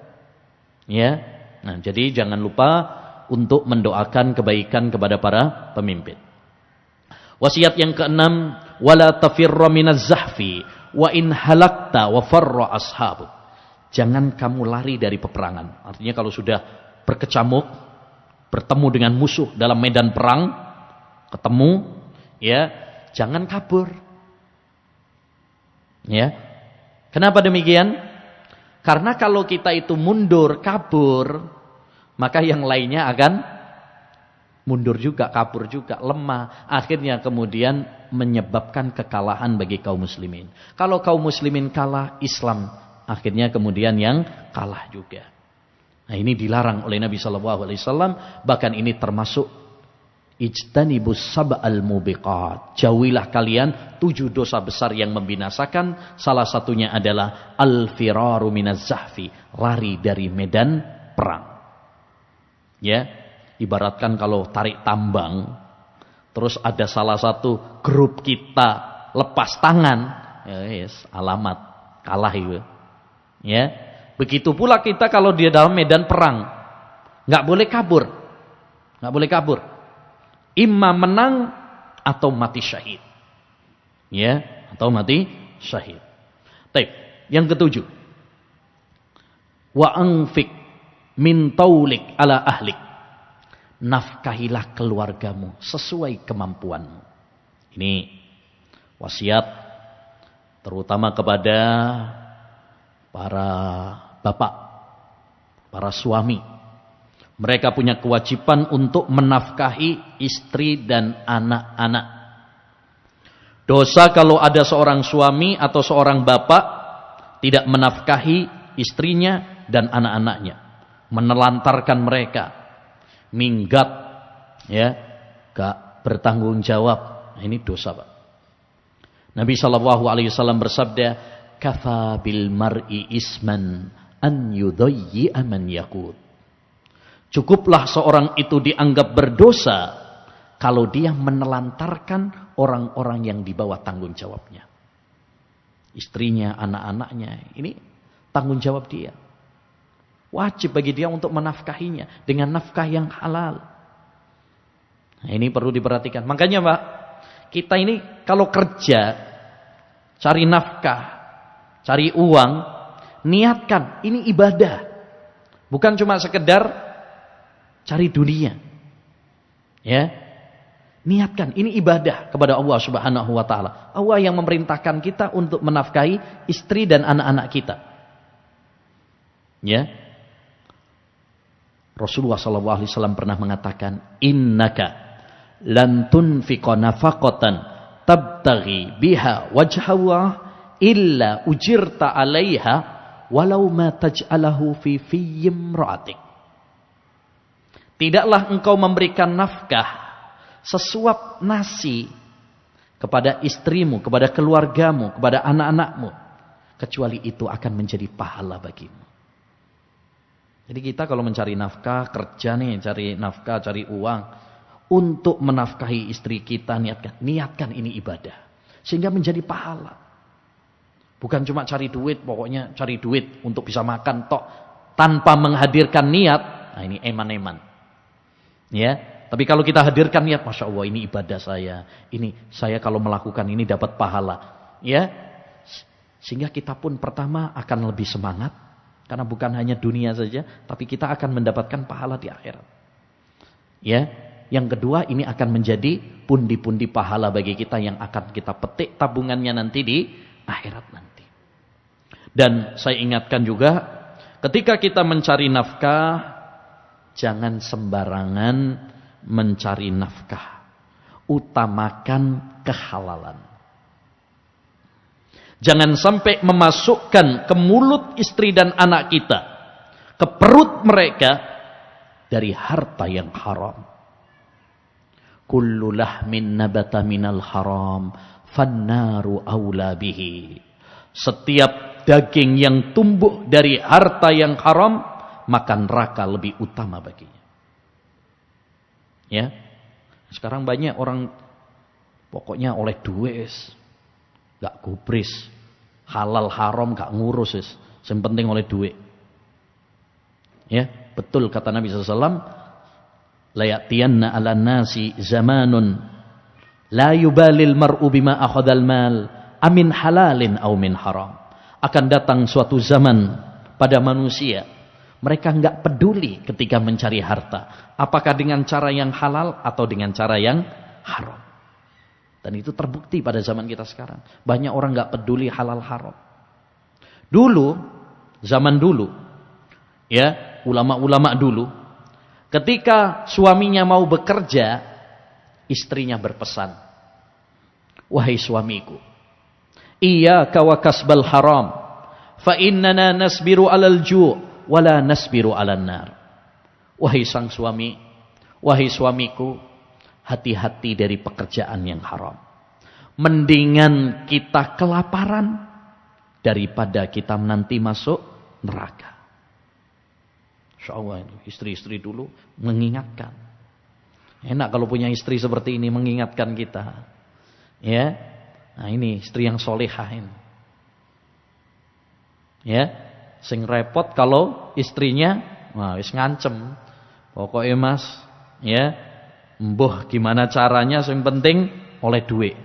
Ya. Nah, jadi jangan lupa untuk mendoakan kebaikan kepada para pemimpin. Wasiat yang keenam, wala tafirra minaz zahfi wa in halakta wa farra ashabuk. Jangan kamu lari dari peperangan. Artinya kalau sudah berkecamuk, bertemu dengan musuh dalam medan perang, ketemu, ya, jangan kabur. Ya. Kenapa demikian? Karena kalau kita itu mundur, kabur, maka yang lainnya akan mundur juga, kabur juga, lemah. Akhirnya kemudian menyebabkan kekalahan bagi kaum muslimin. Kalau kaum muslimin kalah, Islam akhirnya kemudian yang kalah juga. Nah, ini dilarang oleh Nabi SAW. Bahkan ini termasuk ijtanibus sab'al mubiqat. Jauhilah kalian 7 dosa besar yang membinasakan. Salah satunya adalah al-firaru minaz zahfi, lari dari medan perang. Ya, ibaratkan kalau tarik tambang, terus ada salah satu grup kita lepas tangan, ya yes, alamat kalah itu. Ya, begitu pula kita kalau di dalam medan perang, nggak boleh kabur, nggak boleh kabur. Imma menang atau mati syahid. Ya, atau mati syahid. Baik, yang ketujuh. Wa anfik min taulik ala ahlik. Nafkahilah keluargamu sesuai kemampuanmu. Ini wasiat terutama kepada para bapak, para suami. Mereka punya kewajiban untuk menafkahi istri dan anak-anak. Dosa kalau ada seorang suami atau seorang bapak tidak menafkahi istrinya dan anak-anaknya, menelantarkan mereka, minggat, ya, gak bertanggung jawab. Nah, ini dosa, Pak. Nabi SAW bersabda, "Kafa bil mar'i isman an yudayyi'a man yaqut." Cukuplah seorang itu dianggap berdosa kalau dia menelantarkan orang-orang yang di bawah tanggung jawabnya. Istrinya, anak-anaknya, ini tanggung jawab dia. Wajib bagi dia untuk menafkahinya dengan nafkah yang halal. Nah, ini perlu diperhatikan. Makanya, Pak, kita ini kalau kerja, cari nafkah, cari uang, niatkan ini ibadah. Bukan cuma sekedar cari dunia. Ya. Niatkan ini ibadah kepada Allah Subhanahu wa taala. Allah yang memerintahkan kita untuk menafkahi istri dan anak-anak kita. Ya. Rasulullah SAW pernah mengatakan, "Innaka lan tunfiqa nafaqatan tabtaghi biha wajha Allah illa ujirta 'alaiha walau ma taj'alahu fi imra'atik." Tidaklah engkau memberikan nafkah sesuap nasi kepada istrimu, kepada keluargamu, kepada anak-anakmu, kecuali itu akan menjadi pahala bagimu. Jadi kita kalau mencari nafkah, kerja nih, cari nafkah, cari uang, untuk menafkahi istri kita, niatkan ini ibadah. Sehingga menjadi pahala. Bukan cuma cari duit, pokoknya cari duit untuk bisa makan tok, tanpa menghadirkan niat. Nah, ini eman-eman. Ya, tapi kalau kita hadirkan niat, Masya Allah, ini ibadah saya. Ini saya kalau melakukan ini dapat pahala. Ya, sehingga kita pun pertama akan lebih semangat. Karena bukan hanya dunia saja, tapi kita akan mendapatkan pahala di akhirat. Ya, yang kedua ini akan menjadi pundi-pundi pahala bagi kita yang akan kita petik tabungannya nanti di akhirat nanti. Dan saya ingatkan juga, ketika kita mencari nafkah, jangan sembarangan mencari nafkah. Utamakan kehalalan. Jangan sampai memasukkan ke mulut istri dan anak kita, ke perut mereka, dari harta yang haram. Kullu lahmin nabata minal haram, fannaru awla bihi. Setiap daging yang tumbuh dari harta yang haram, maka neraka lebih utama baginya. Ya. Sekarang banyak orang pokoknya oleh duit, gak gubris, halal haram gak ngurus, yang penting oleh duit. Ya, betul kata Nabi SAW, la ya'tiyanna 'alan nasi zamanun la yubalil mar'u bima akhadhal mal amin halalin aw min haram. Akan datang suatu zaman pada manusia, mereka enggak peduli ketika mencari harta, apakah dengan cara yang halal atau dengan cara yang haram. Dan itu terbukti pada zaman kita sekarang. Banyak orang enggak peduli halal haram. Dulu, zaman dulu, ya, ulama-ulama dulu, ketika suaminya mau bekerja, istrinya berpesan, wahai suamiku, iyyaka wa kasbal haram, fa innana nasbiru 'alal ju' wa la nasbiru 'alan nar. Wahai sang suami, wahai suamiku, hati-hati dari pekerjaan yang haram. Mendingan kita kelaparan daripada kita nanti masuk neraka. Insyaallah, istri-istri dulu mengingatkan. Enak kalau punya istri seperti ini mengingatkan kita. Ya. Nah, ini istri yang solehah ini. Ya. Sing repot kalau istrinya wis ngancem. Pokoknya Mas, ya, mbuh gimana caranya, yang penting oleh duit.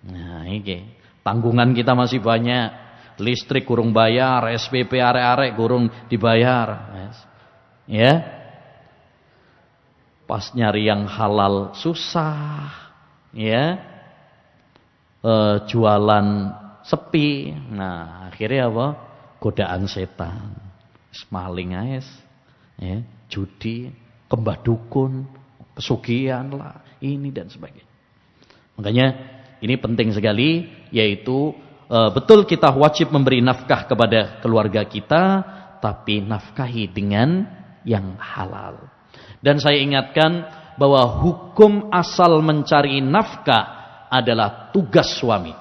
Nah, ini tanggungan kita masih banyak. Listrik kurung bayar, SPP arek-arek kurung dibayar. Ya. Pas nyari yang halal susah. Ya. Jualan sepi. Nah, akhirnya apa? Godaan setan. Maling aja. Ya, judi, kembah dukun, pesugihan lah, ini dan sebagainya. Makanya ini penting sekali, yaitu betul kita wajib memberi nafkah kepada keluarga kita, tapi nafkahi dengan yang halal. Dan saya ingatkan bahwa hukum asal mencari nafkah adalah tugas suami.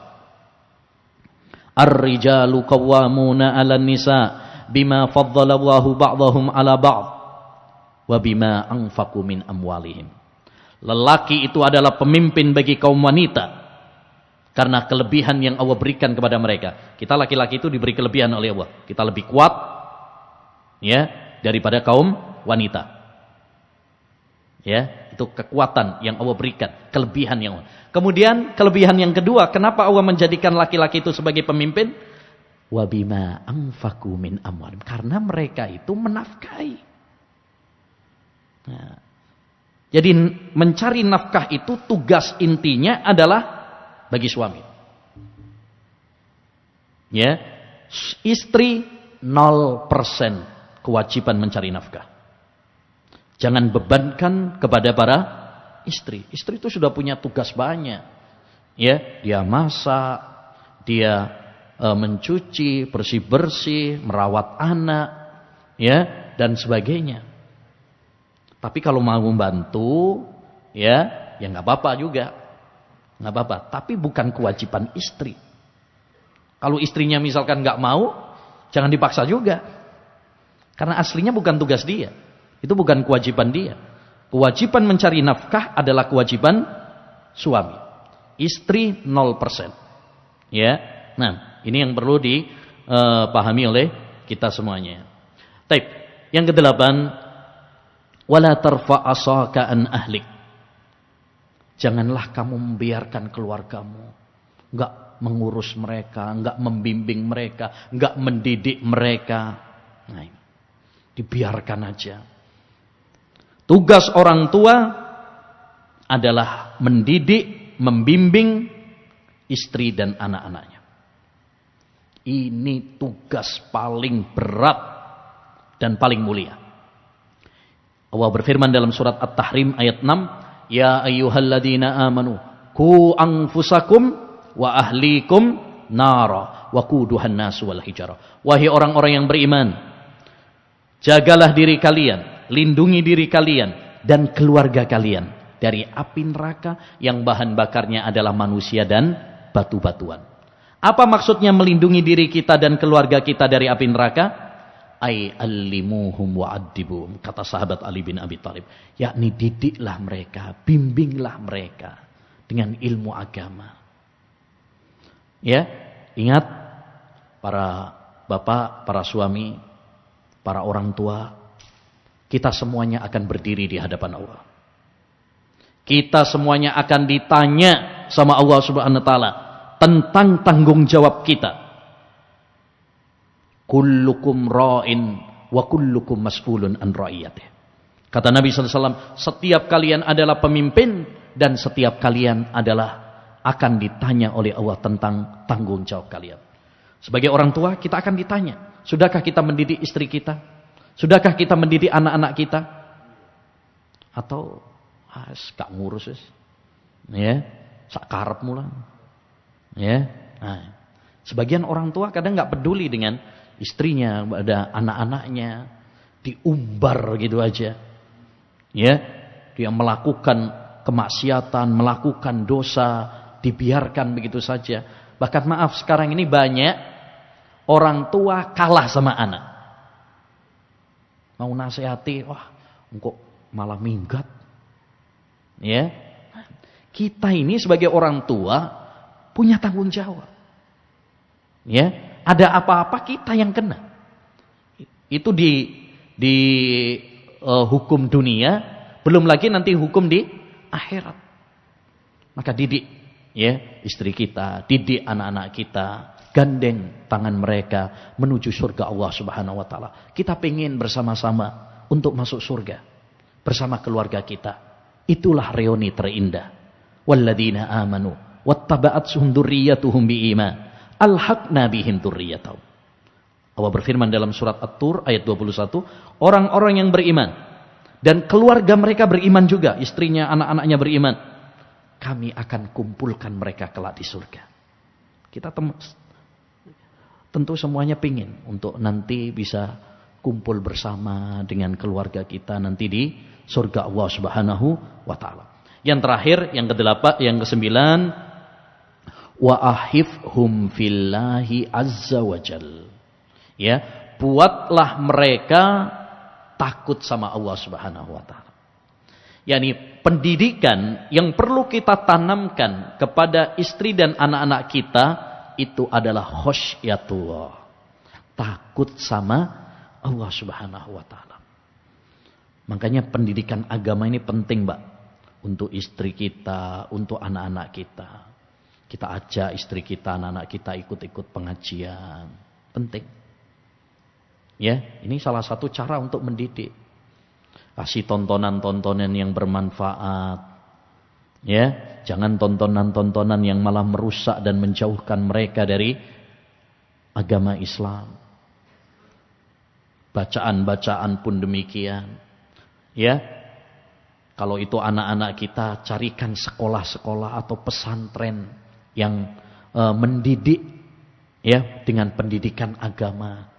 Ar-rijalu qawwamuna 'alan nisa bima faddala Allahu ba'dahum 'ala ba'd wa bima anfaqu min amwalihim. Lelaki itu adalah pemimpin bagi kaum wanita karena kelebihan yang Allah berikan kepada mereka. Kita laki-laki itu diberi kelebihan oleh Allah. Kita lebih kuat, ya, daripada kaum wanita. Ya, itu kekuatan yang Allah berikan, kelebihan yang Allah. Kemudian kelebihan yang kedua, kenapa Allah menjadikan laki-laki itu sebagai pemimpin? Wa bima anfaqu min amwalihim. Karena mereka itu menafkahi. Nah, jadi mencari nafkah itu tugas intinya adalah bagi suami. Ya, istri 0% kewajiban mencari nafkah. Jangan bebankan kepada para istri. Istri itu sudah punya tugas banyak. Ya, dia masak, dia mencuci, bersih-bersih, merawat anak, ya, dan sebagainya. Tapi kalau mau membantu, ya nggak apa-apa juga. Nggak apa-apa, tapi bukan kewajiban istri. Kalau istrinya misalkan nggak mau, jangan dipaksa juga. Karena aslinya bukan tugas dia. Itu bukan kewajiban dia. Kewajiban mencari nafkah adalah kewajiban suami. Istri 0%. Ya. Nah, ini yang perlu dipahami oleh kita semuanya. Baik, yang kedelapan, wala tarfa asaka an ahlik. Janganlah kamu membiarkan keluargamu enggak mengurus mereka, enggak membimbing mereka, enggak mendidik mereka. Nah, dibiarkan aja. Tugas orang tua adalah mendidik, membimbing istri dan anak-anaknya. Ini tugas paling berat dan paling mulia. Allah berfirman dalam surat At-Tahrim ayat 6, ya ayyuhalladzina amanu qu anfusakum wa ahlikum nara wa quduhan nasu wal hijarah. Wahai orang-orang yang beriman, jagalah diri kalian, lindungi diri kalian dan keluarga kalian dari api neraka yang bahan bakarnya adalah manusia dan batu-batuan. Apa maksudnya melindungi diri kita dan keluarga kita dari api neraka? Ai allimuhum wa adibuhum, kata sahabat Ali bin Abi Thalib, yakni didiklah mereka, bimbinglah mereka dengan ilmu agama. Ya, ingat para bapak, para suami, para orang tua, kita semuanya akan berdiri di hadapan Allah. Kita semuanya akan ditanya sama Allah Subhanahu wa taala tentang tanggung jawab kita. Kullukum ra'in wa kullukum mas'ulun an ra'iyatih. Kata Nabi sallallahu alaihi wasallam, setiap kalian adalah pemimpin dan setiap kalian adalah akan ditanya oleh Allah tentang tanggung jawab kalian. Sebagai orang tua kita akan ditanya, sudahkah kita mendidik istri kita? Sudahkah kita mendidik anak-anak kita? Atau gak ngurus wis. Ya, sak karepmu lah. Ya. Nah, sebagian orang tua kadang nggak peduli dengan istrinya, ada anak-anaknya, diumbar gitu aja. Ya, dia melakukan kemaksiatan, melakukan dosa, dibiarkan begitu saja. Bahkan maaf, sekarang ini banyak orang tua kalah sama anak. Mau nasihati, wah, engkau malah minggat. Ya. Kita ini sebagai orang tua punya tanggung jawab. Ya, ada apa-apa kita yang kena. Itu di hukum dunia, belum lagi nanti hukum di akhirat. Maka didik ya istri kita, didik anak-anak kita, gandeng tangan mereka menuju surga Allah Subhanahu wa taala. Kita pengen bersama-sama untuk masuk surga bersama keluarga kita. Itulah reuni terindah. Walladzina amanu wattaba'athum dzurriyyatuhum biiman alhaqna bihim dzurriyyatahum. Allah berfirman dalam surat At-Tur ayat 21, orang-orang yang beriman dan keluarga mereka beriman juga, istrinya, anak-anaknya beriman, kami akan kumpulkan mereka kelak di surga. Kita tentu semuanya pingin untuk nanti bisa kumpul bersama dengan keluarga kita nanti di surga Allah Subhanahu wa taala. Yang terakhir, yang ke-8, yang ke-9, wa ahifhum fillahi azza wajal. Ya, buatlah mereka takut sama Allah Subhanahu wa taala. Yani pendidikan yang perlu kita tanamkan kepada istri dan anak-anak kita itu adalah khasyatullah. Takut sama Allah Subhanahu wa taala. Makanya pendidikan agama ini penting, Mbak, untuk istri kita, untuk anak-anak kita. Kita ajak istri kita, anak-anak kita ikut-ikut pengajian. Penting. Ya, ini salah satu cara untuk mendidik. Kasih tontonan-tontonan yang bermanfaat. Ya, jangan tontonan-tontonan yang malah merusak dan menjauhkan mereka dari agama Islam. Bacaan-bacaan pun demikian. Ya, kalau itu anak-anak kita, carikan sekolah-sekolah atau pesantren yang mendidik ya dengan pendidikan agama.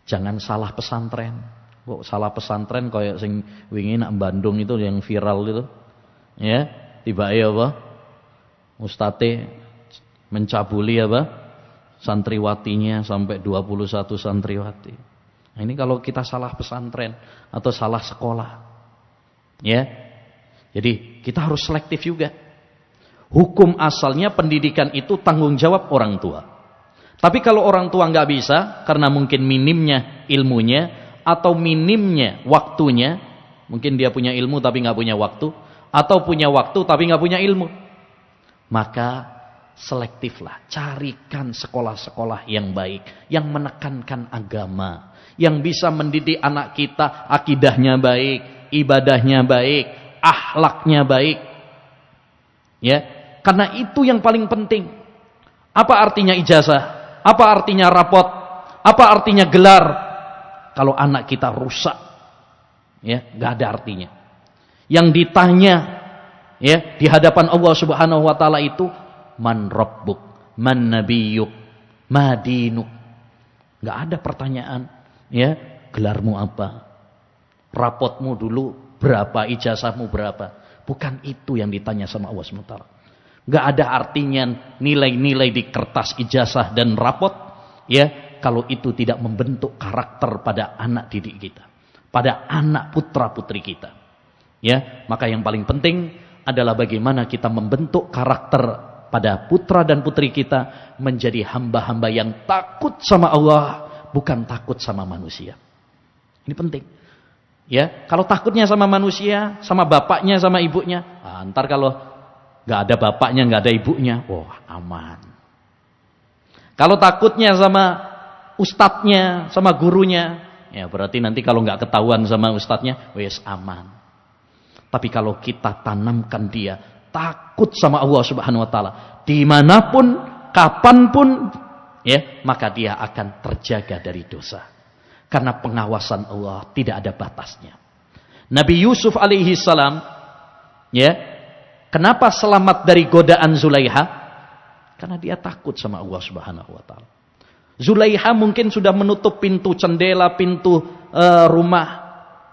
Jangan salah pesantren. Kok salah pesantren kayak sing wingi nak Bandung itu yang viral itu. Ya, tiba-tiba apa? Ustate mencabuli apa? Santriwatinya sampai 21 santriwati. Nah, ini kalau kita salah pesantren atau salah sekolah. Ya. Jadi kita harus selektif juga. Hukum asalnya pendidikan itu tanggung jawab orang tua. Tapi kalau orang tua nggak bisa karena mungkin minimnya ilmunya atau minimnya waktunya, mungkin dia punya ilmu tapi nggak punya waktu, atau punya waktu tapi nggak punya ilmu, maka selektiflah, carikan sekolah-sekolah yang baik, yang menekankan agama, yang bisa mendidik anak kita akidahnya baik, ibadahnya baik, akhlaknya baik. Ya, karena itu yang paling penting. Apa artinya ijazah? Apa artinya rapot? Apa artinya gelar? Kalau anak kita rusak, ya, nggak ada artinya. Yang ditanya, ya, di hadapan Allah Subhanahu wa taala itu, man rabbuk, man nabiyyuk, ma dinuk. Nggak ada pertanyaan, ya, gelarmu apa? Rapotmu dulu berapa, ijazahmu berapa? Bukan itu yang ditanya sama Allah SWT. Nggak ada artinya nilai-nilai di kertas ijazah dan rapot, ya, kalau itu tidak membentuk karakter pada anak didik kita, pada anak putra putri kita, ya. Maka yang paling penting adalah bagaimana kita membentuk karakter pada putra dan putri kita menjadi hamba-hamba yang takut sama Allah, bukan takut sama manusia. Ini penting. Ya, kalau takutnya sama manusia, sama bapaknya, sama ibunya, ntar kalau nggak ada bapaknya, nggak ada ibunya, wah, aman. Kalau takutnya sama ustadznya, sama gurunya, ya berarti nanti kalau nggak ketahuan sama ustadznya, wes aman. Tapi kalau kita tanamkan dia takut sama Allah Subhanahu Wa Taala, dimanapun, kapanpun, ya, maka dia akan terjaga dari dosa. Karena pengawasan Allah tidak ada batasnya. Nabi Yusuf alaihi salam, ya, kenapa selamat dari godaan Zulaiha? Karena dia takut sama Allah Subhanahu wa taala. Zulaiha mungkin sudah menutup pintu jendela, pintu rumah,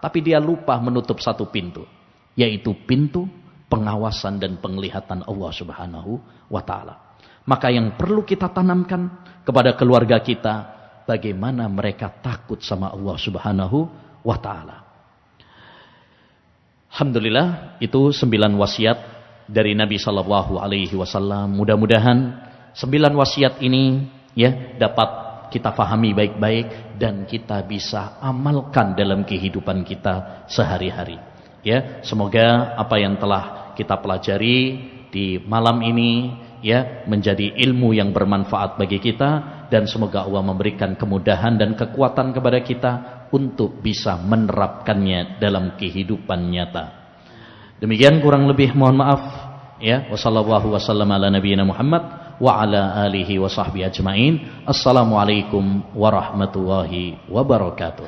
tapi dia lupa menutup satu pintu, yaitu pintu pengawasan dan penglihatan Allah Subhanahu wa taala. Maka yang perlu kita tanamkan kepada keluarga kita, bagaimana mereka takut sama Allah Subhanahu wa taala. Alhamdulillah, itu 9 wasiat dari Nabi sallallahu alaihi wasallam. Mudah-mudahan 9 wasiat ini, ya, dapat kita fahami baik-baik dan kita bisa amalkan dalam kehidupan kita sehari-hari. Ya, semoga apa yang telah kita pelajari di malam ini, ya, menjadi ilmu yang bermanfaat bagi kita, dan semoga Allah memberikan kemudahan dan kekuatan kepada kita untuk bisa menerapkannya dalam kehidupan nyata. Demikian kurang lebih mohon maaf, ya. Wassallallahu wasallam ala nabiyina Muhammad wa ala alihi wa sahbihi ajmain. Assalamualaikum warahmatullahi wabarakatuh.